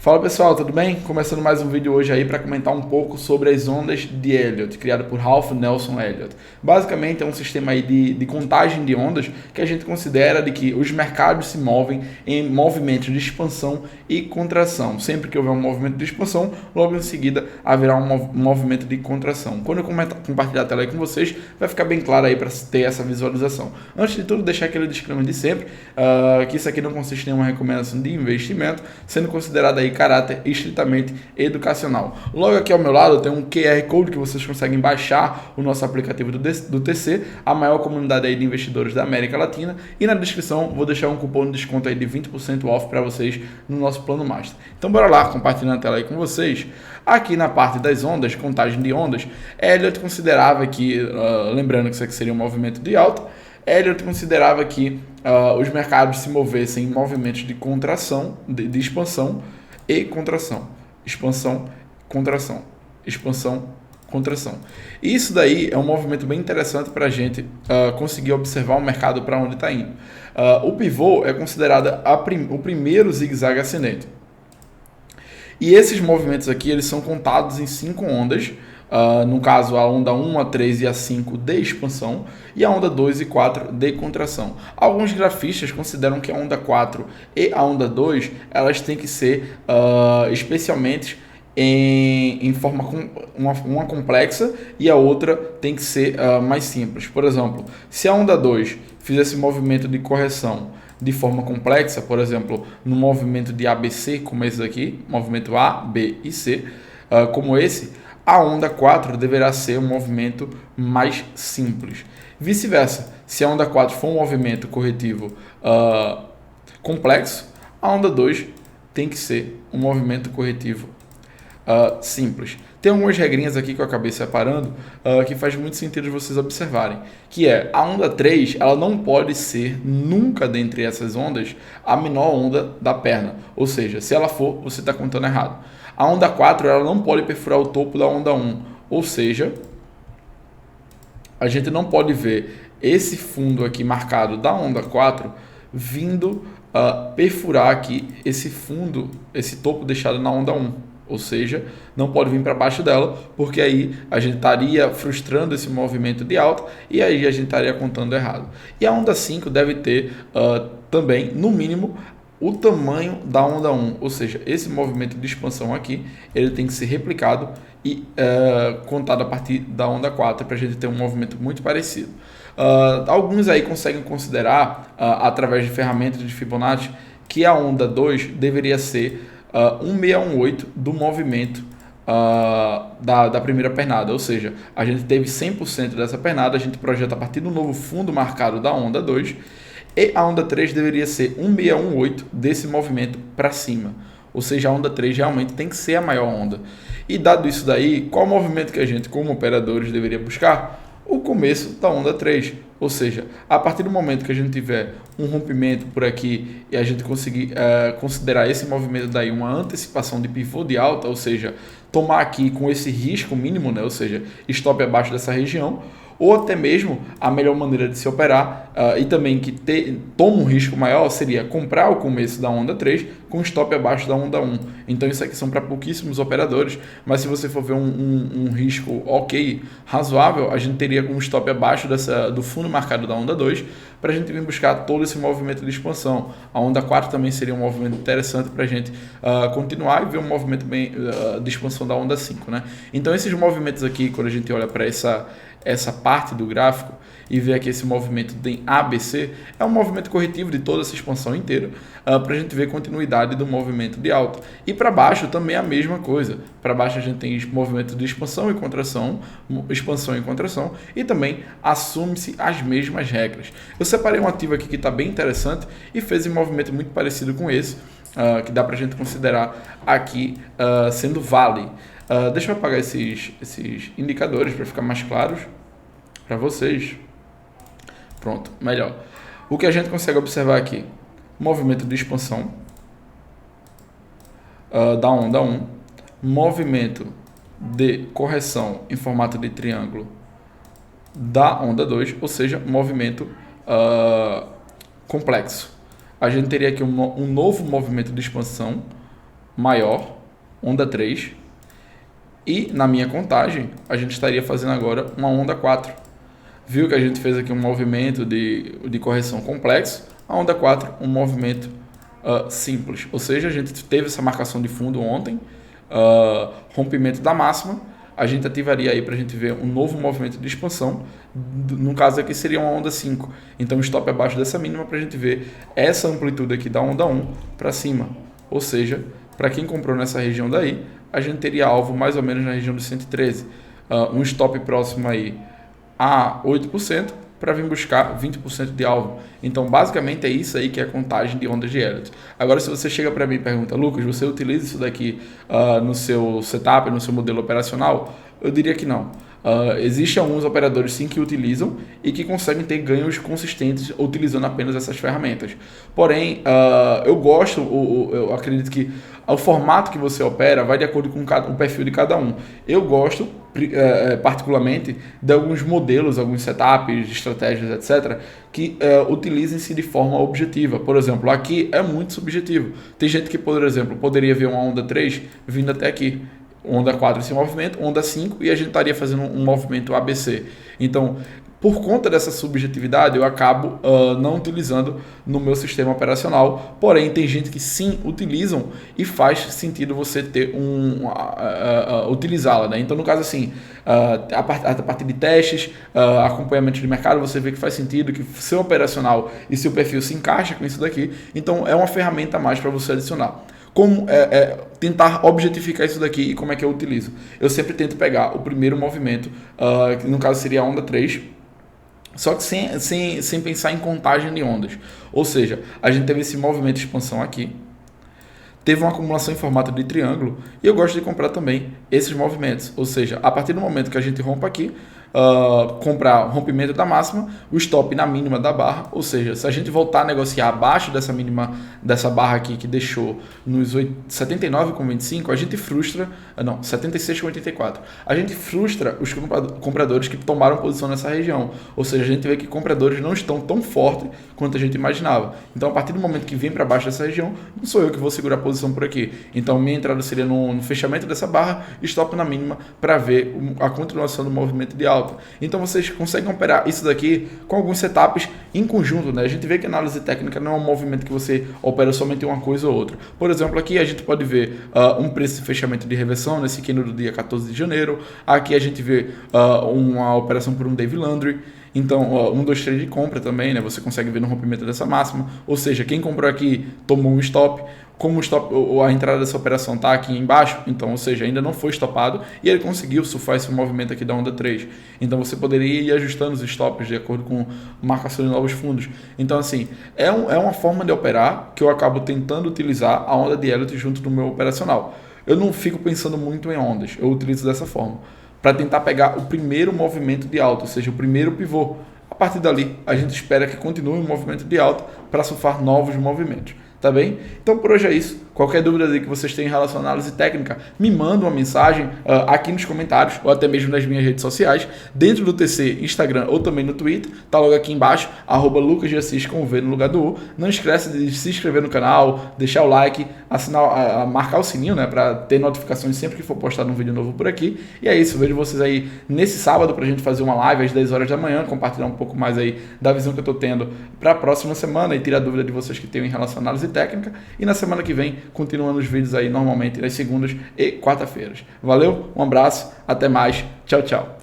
Fala pessoal, tudo bem? Começando mais um vídeo hoje aí para comentar um pouco sobre as ondas de Elliott, criado por Ralph Nelson Elliott. Basicamente é um sistema aí de contagem de ondas que a gente considera de que os mercados se movem em movimentos de expansão e contração. Sempre que houver um movimento de expansão, logo em seguida haverá um movimento de contração. Quando eu compartilhar a tela aí com vocês, vai ficar bem claro aí para ter essa visualização. Antes de tudo, deixar aquele disclaimer de sempre, que isso aqui não consiste em nenhuma recomendação de investimento, sendo considerado aí caráter estritamente educacional. Logo aqui ao meu lado tem um QR Code que vocês conseguem baixar o nosso aplicativo do TC, a maior comunidade aí de investidores da América Latina, e na descrição vou deixar um cupom de desconto aí de 20% off para vocês no nosso plano Master. Então bora lá, compartilhando a tela aí com vocês. Aqui na parte das ondas, contagem de ondas, Elliott considerava que, lembrando que isso aqui seria um movimento de alta, Elliott considerava que os mercados se movessem em movimentos de contração, de expansão e contração. Expansão, contração. Expansão, contração. Isso daí é um movimento bem interessante para a gente conseguir observar o mercado para onde está indo. O pivô é considerado o primeiro zigue-zague ascendente. E esses movimentos aqui eles são contados em 5 ondas. No caso, a onda 1, a 3 e a 5 de expansão e a onda 2 e 4 de contração. Alguns grafistas consideram que a onda 4 e a onda 2 elas têm que ser especialmente em forma uma complexa e a outra tem que ser mais simples. Por exemplo, se a onda 2 fizesse movimento de correção de forma complexa, por exemplo, no movimento de ABC, como esse aqui, movimento A, B e C, como esse, a onda 4 deverá ser um movimento mais simples. Vice-versa, se a onda 4 for um movimento corretivo complexo, a onda 2 tem que ser um movimento corretivo simples. Tem algumas regrinhas aqui que eu acabei separando que faz muito sentido vocês observarem, que é a onda 3, ela não pode ser nunca dentre essas ondas a menor onda da perna, ou seja, se ela for, você está contando errado. A onda 4 ela não pode perfurar o topo da onda 1, ou seja, a gente não pode ver esse fundo aqui marcado da onda 4 vindo perfurar aqui esse fundo, esse topo deixado na onda 1. Ou seja, não pode vir para baixo dela, porque aí a gente estaria frustrando esse movimento de alta e aí a gente estaria contando errado. E a onda 5 deve ter também, no mínimo, o tamanho da onda 1, ou seja, esse movimento de expansão aqui, ele tem que ser replicado e contado a partir da onda 4 para a gente ter um movimento muito parecido. Alguns aí conseguem considerar, através de ferramentas de Fibonacci, que a onda 2 deveria ser 1618 do movimento da primeira pernada, ou seja, a gente teve 100% dessa pernada, a gente projeta a partir do novo fundo marcado da onda 2, e a onda 3 deveria ser 1618 desse movimento para cima. Ou seja, a onda 3 realmente tem que ser a maior onda. E dado isso daí, qual movimento que a gente, como operadores, deveria buscar? O começo da onda 3. Ou seja, a partir do momento que a gente tiver um rompimento por aqui e a gente conseguir considerar esse movimento daí uma antecipação de pivô de alta, ou seja, tomar aqui com esse risco mínimo, né? Ou seja, stop abaixo dessa região, ou até mesmo a melhor maneira de se operar e também que toma um risco maior seria comprar o começo da onda 3 com stop abaixo da onda 1. Então isso aqui são para pouquíssimos operadores, mas se você for ver um risco ok, razoável, a gente teria um stop abaixo do fundo marcado da onda 2 para a gente vir buscar todo esse movimento de expansão. A onda 4 também seria um movimento interessante para a gente continuar e ver um movimento bem de expansão da onda 5, né? Então esses movimentos aqui, quando a gente olha para essa parte do gráfico e ver aqui esse movimento de ABC, é um movimento corretivo de toda essa expansão inteira, para a gente ver continuidade do movimento de alta. E para baixo também é a mesma coisa. Para baixo a gente tem movimento de expansão e contração, e também assume-se as mesmas regras. Eu separei um ativo aqui que está bem interessante e fez um movimento muito parecido com esse, que dá para a gente considerar aqui sendo vale. Deixa eu apagar esses indicadores para ficar mais claros para vocês. Pronto, melhor. O que a gente consegue observar aqui? Movimento de expansão da onda 1, movimento de correção em formato de triângulo da onda 2, ou seja, movimento complexo. A gente teria aqui um novo movimento de expansão maior, onda 3, e na minha contagem, a gente estaria fazendo agora uma onda 4. Viu que a gente fez aqui um movimento de correção complexo, a onda 4, um movimento simples. Ou seja, a gente teve essa marcação de fundo ontem, rompimento da máxima, a gente ativaria aí para a gente ver um novo movimento de expansão, no caso aqui seria uma onda 5, então stop abaixo dessa mínima para a gente ver essa amplitude aqui da onda 1 para cima, ou seja, para quem comprou nessa região daí, a gente teria alvo mais ou menos na região de 113, um stop próximo aí a 8%, para vir buscar 20% de alvo. Então, basicamente, é isso aí que é a contagem de ondas de Elliott. Agora, se você chega para mim e pergunta, Lucas, você utiliza isso daqui no seu setup, no seu modelo operacional? Eu diria que não. Existem alguns operadores sim que utilizam e que conseguem ter ganhos consistentes utilizando apenas essas ferramentas. Porém, eu gosto, eu acredito que o formato que você opera vai de acordo com o perfil de cada um. Eu gosto, particularmente, de alguns modelos, alguns setups, estratégias, etc., que utilizem-se de forma objetiva. Por exemplo, aqui é muito subjetivo. Tem gente que, por exemplo, poderia ver uma onda 3 vindo até aqui. Onda 4 esse movimento, onda 5 e a gente estaria fazendo um movimento ABC. Então, por conta dessa subjetividade, eu acabo não utilizando no meu sistema operacional. Porém, tem gente que sim utilizam e faz sentido você ter utilizá-la, né? Então, no caso assim, a partir de testes, acompanhamento de mercado, você vê que faz sentido, que seu operacional e seu perfil se encaixa com isso daqui. Então, é uma ferramenta a mais para você adicionar. Como tentar objetificar isso daqui e como é que eu utilizo? Eu sempre tento pegar o primeiro movimento, que no caso seria a onda 3, só que sem pensar em contagem de ondas. Ou seja, a gente teve esse movimento de expansão aqui, teve uma acumulação em formato de triângulo e eu gosto de comprar também esses movimentos. Ou seja, a partir do momento que a gente rompa aqui, comprar rompimento da máxima, o stop na mínima da barra, ou seja, se a gente voltar a negociar abaixo dessa mínima, dessa barra aqui que deixou nos 79,25, a gente frustra, 76,84, a gente frustra os compradores que tomaram posição nessa região, ou seja, a gente vê que compradores não estão tão fortes quanto a gente imaginava. Então, a partir do momento que vem para baixo dessa região, não sou eu que vou segurar a posição por aqui. Então, minha entrada seria no fechamento dessa barra, stop na mínima para ver a continuação do movimento de alta. Então vocês conseguem operar isso daqui com alguns setups em conjunto, né? A gente vê que a análise técnica não é um movimento que você opera somente uma coisa ou outra. Por exemplo, aqui a gente pode ver um preço de fechamento de reversão nesse candle do dia 14 de janeiro. Aqui a gente vê uma operação por um Dave Landry. Então, 1, 2, 3 de compra também, né? Você consegue ver no rompimento dessa máxima. Ou seja, quem comprou aqui tomou um stop. Como a entrada dessa operação está aqui embaixo, então, ou seja, ainda não foi estopado e ele conseguiu surfar esse movimento aqui da onda 3. Então você poderia ir ajustando os stops de acordo com marcação de novos fundos. Então, assim, é uma forma de operar que eu acabo tentando utilizar a onda de Elliott junto do meu operacional. Eu não fico pensando muito em ondas, eu utilizo dessa forma, para tentar pegar o primeiro movimento de alta, ou seja, o primeiro pivô. A partir dali, a gente espera que continue o movimento de alta para surfar novos movimentos. Tá bem? Então por hoje é isso. Qualquer dúvida aí que vocês tenham em relação à análise técnica, me manda uma mensagem aqui nos comentários ou até mesmo nas minhas redes sociais, dentro do TC, Instagram ou também no Twitter. Tá logo aqui embaixo, @LucasGassis com o V no lugar do U. Não esquece de se inscrever no canal, deixar o like, marcar o sininho, né, para ter notificações sempre que for postado um vídeo novo por aqui. E é isso, vejo vocês aí nesse sábado pra gente fazer uma live às 10 horas da manhã, compartilhar um pouco mais aí da visão que eu tô tendo para a próxima semana e tirar dúvida de vocês que tenham em relação à análise técnica. E na semana que vem, continuando os vídeos aí normalmente nas segundas e quarta-feiras. Valeu, um abraço, até mais, tchau, tchau.